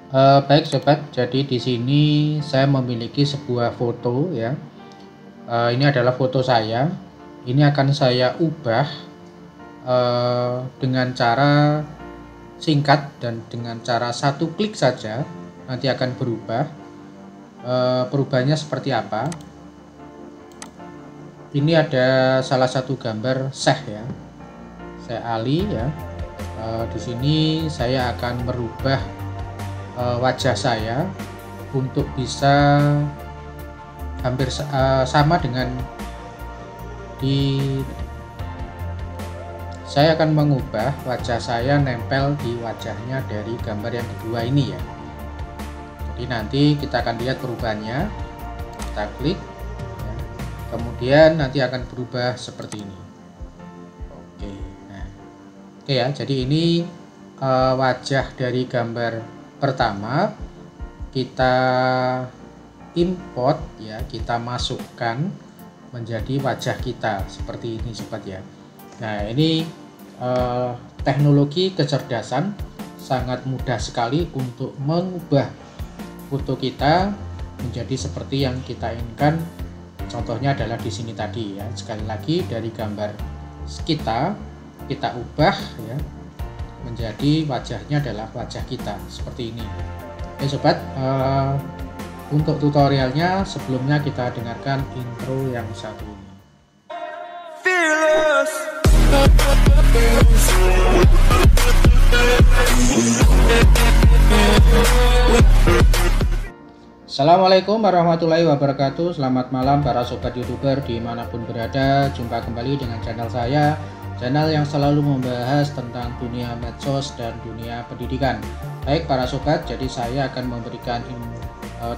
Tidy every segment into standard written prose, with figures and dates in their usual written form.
Baik sobat, jadi di sini saya memiliki sebuah foto ya. Ini adalah foto saya. Ini akan saya ubah dengan cara singkat dan dengan cara satu klik saja nanti akan berubah. Perubahannya seperti apa? Ini ada salah satu gambar Syekh ya, Syekh Ali ya. Di sini saya akan merubah wajah saya untuk bisa hampir sama dengan saya akan mengubah wajah saya nempel di wajahnya dari gambar yang kedua ini ya. Jadi nanti kita akan lihat perubahannya. Kita klik ya. Kemudian nanti akan berubah seperti ini. Oke ya, jadi ini wajah dari gambar pertama. Kita import ya, kita masukkan menjadi wajah kita seperti ini sobat ya. Nah ini teknologi kecerdasan sangat mudah sekali untuk mengubah foto kita menjadi seperti yang kita inginkan. Contohnya adalah di sini tadi ya. Sekali lagi dari gambar kita ubah ya menjadi wajahnya adalah wajah kita seperti ini. Oke sobat, untuk tutorialnya sebelumnya kita dengarkan intro yang satu ini. Assalamualaikum warahmatullahi wabarakatuh. Selamat malam para sobat youtuber dimanapun berada. Jumpa kembali dengan channel saya, channel yang selalu membahas tentang dunia medsos dan dunia pendidikan. Baik para sobat, jadi saya akan memberikan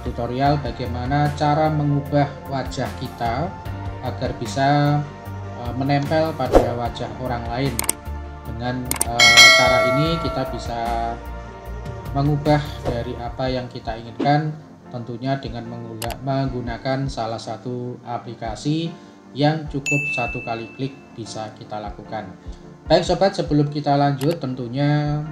tutorial bagaimana cara mengubah wajah kita agar bisa menempel pada wajah orang lain. Dengan cara ini kita bisa mengubah dari apa yang kita inginkan, tentunya dengan menggunakan salah satu aplikasi yang cukup satu kali klik bisa kita lakukan. Baik sobat, sebelum kita lanjut tentunya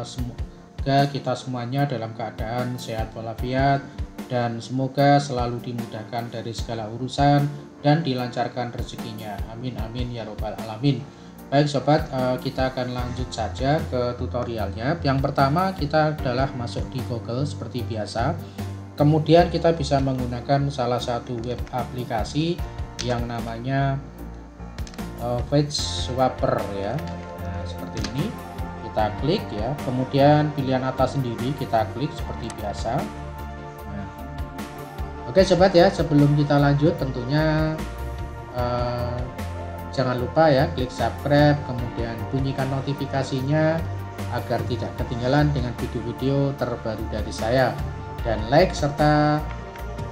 semoga kita semuanya dalam keadaan sehat walafiat dan semoga selalu dimudahkan dari segala urusan dan dilancarkan rezekinya. Amin amin ya robbal alamin. Baik sobat, kita akan lanjut saja ke tutorialnya. Yang pertama kita adalah masuk di Google seperti biasa. Kemudian kita bisa menggunakan salah satu web aplikasi yang namanya Face Swapper ya. Nah seperti ini kita klik ya, kemudian pilihan atas sendiri kita klik seperti biasa. Nah, oke sobat ya, sebelum kita lanjut tentunya jangan lupa ya klik subscribe, kemudian bunyikan notifikasinya agar tidak ketinggalan dengan video-video terbaru dari saya, dan like serta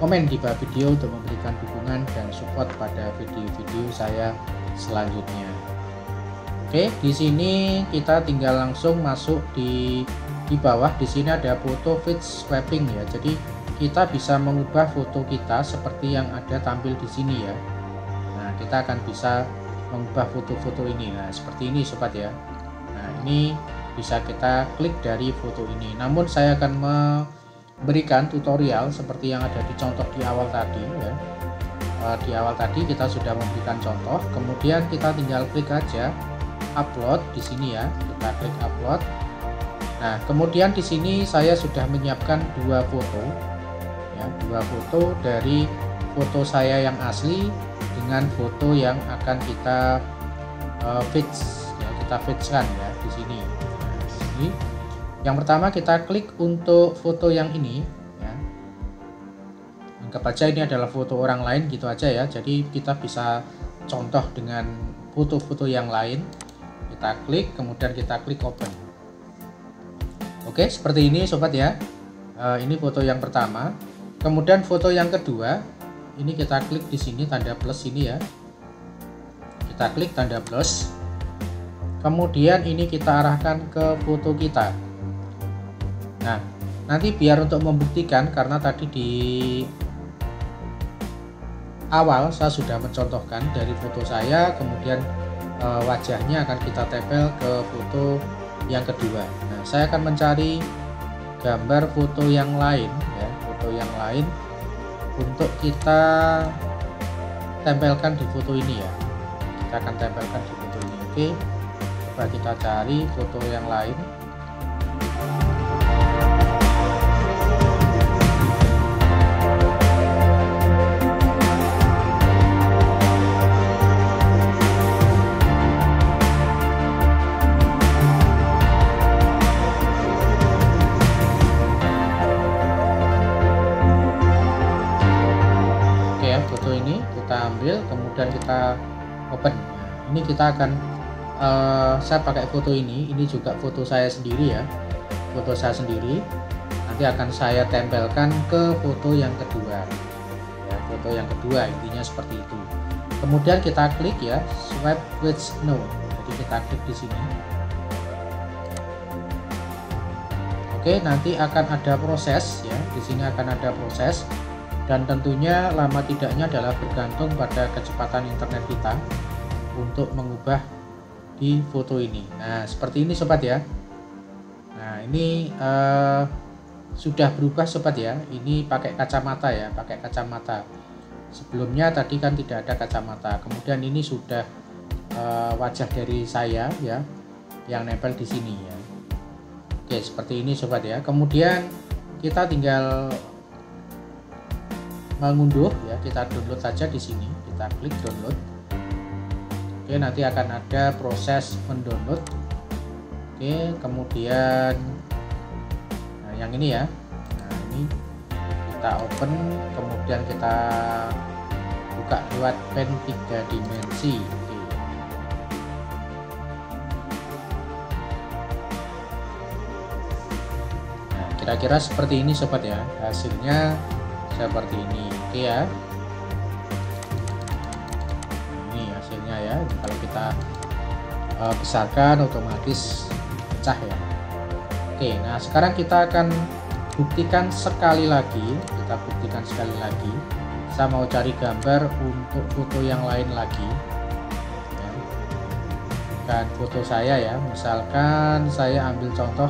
komen di bawah video untuk memberikan dukungan dan support pada video-video saya selanjutnya. Oke, di sini kita tinggal langsung masuk di bawah. Di sini ada foto feed swapping ya. Jadi kita bisa mengubah foto kita seperti yang ada tampil di sini ya. Nah, kita akan bisa mengubah foto-foto ini. Nah, seperti ini sobat ya. Nah, ini bisa kita klik dari foto ini. Namun saya akan berikan tutorial seperti yang ada di contoh di awal tadi ya. Di awal tadi kita sudah memberikan contoh, kemudian kita tinggal klik aja upload di sini ya, kita klik upload. Nah kemudian di sini saya sudah menyiapkan dua foto ya, dua foto dari foto saya yang asli dengan foto yang akan kita fix ya, kita fixkan ya di sini. Nah, di sini yang pertama kita klik untuk foto yang ini ya. Anggap aja ini adalah foto orang lain gitu aja ya. Jadi kita bisa contoh dengan foto-foto yang lain. Kita klik, kemudian kita klik open. Oke, seperti ini sobat ya. Ini foto yang pertama. Kemudian foto yang kedua, ini kita klik di sini tanda plus ini ya. Kita klik tanda plus. Kemudian ini kita arahkan ke foto kita. Nah, nanti biar untuk membuktikan, karena tadi di awal saya sudah mencontohkan dari foto saya, kemudian wajahnya akan kita tempel ke foto yang kedua. Nah, saya akan mencari gambar foto yang lain ya, foto yang lain untuk kita tempelkan di foto ini ya. Kita akan tempelkan di foto ini. Oke, coba kita cari foto yang lain. Foto ini kita ambil, kemudian kita open. Nah, ini kita akan saya pakai foto ini juga foto saya sendiri ya, foto saya sendiri. Nanti akan saya tempelkan ke foto yang kedua ya, foto yang kedua, intinya seperti itu. Kemudian kita klik ya, swipe with no. Jadi kita klik di sini. Oke, nanti akan ada proses ya, di sini akan ada proses. Dan tentunya lama tidaknya adalah bergantung pada kecepatan internet kita untuk mengubah di foto ini. Nah, seperti ini sobat ya. Nah, ini sudah berubah sobat ya. Ini pakai kacamata ya, pakai kacamata. Sebelumnya tadi kan tidak ada kacamata. Kemudian ini sudah wajah dari saya ya, yang nempel di sini ya. Oke, seperti ini sobat ya. Kemudian kita tinggal mengunduh ya, kita download saja di sini, kita klik download. Oke, nanti akan ada proses mendownload. Oke, kemudian nah yang ini ya, nah ini kita open, kemudian kita buka lewat pen 3 dimensi. Oke. Nah, kira-kira seperti ini sobat ya, hasilnya seperti ini. Oke ya, ini hasilnya ya. Kalau kita besarkan otomatis pecah ya. Oke, nah sekarang kita akan buktikan sekali lagi. Kita buktikan sekali lagi. Saya mau cari gambar untuk foto yang lain lagi ya. Bukan foto saya ya, misalkan saya ambil contoh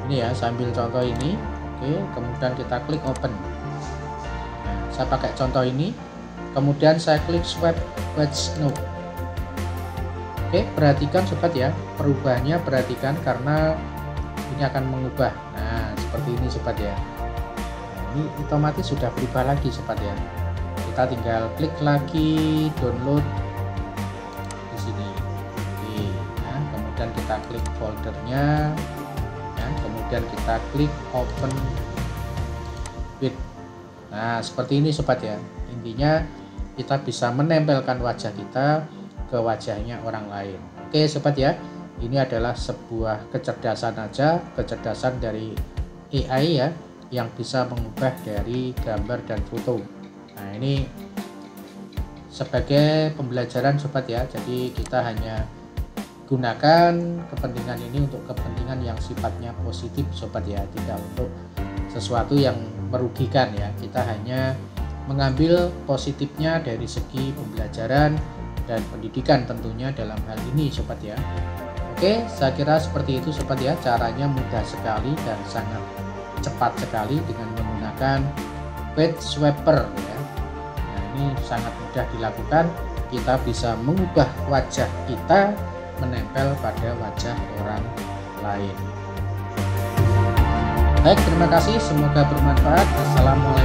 ini ya, saya ambil contoh ini. Oke, kemudian kita klik open. Nah, saya pakai contoh ini, kemudian saya klik swipe with no. Oke, perhatikan sobat ya, perubahannya perhatikan karena ini akan mengubah. Nah, seperti ini sobat ya. Nah, ini otomatis sudah berubah lagi sobat ya. Kita tinggal klik lagi download di sini. Oke, nah, kemudian kita klik foldernya. Kemudian kita klik open with. Nah, seperti ini sobat ya. Intinya kita bisa menempelkan wajah kita ke wajahnya orang lain. Oke sobat ya, ini adalah sebuah kecerdasan aja, kecerdasan dari AI ya, yang bisa mengubah dari gambar dan foto. Nah, ini sebagai pembelajaran sobat ya, jadi kita hanya gunakan kepentingan ini untuk kepentingan yang sifatnya positif sobat ya, tidak untuk sesuatu yang merugikan ya. Kita hanya mengambil positifnya dari segi pembelajaran dan pendidikan tentunya dalam hal ini sobat ya. Oke, saya kira seperti itu sobat ya, caranya mudah sekali dan sangat cepat sekali dengan menggunakan page swiper ya. Nah, ini sangat mudah dilakukan, kita bisa mengubah wajah kita menempel pada wajah orang lain. Baik, terima kasih, semoga bermanfaat. Assalamualaikum.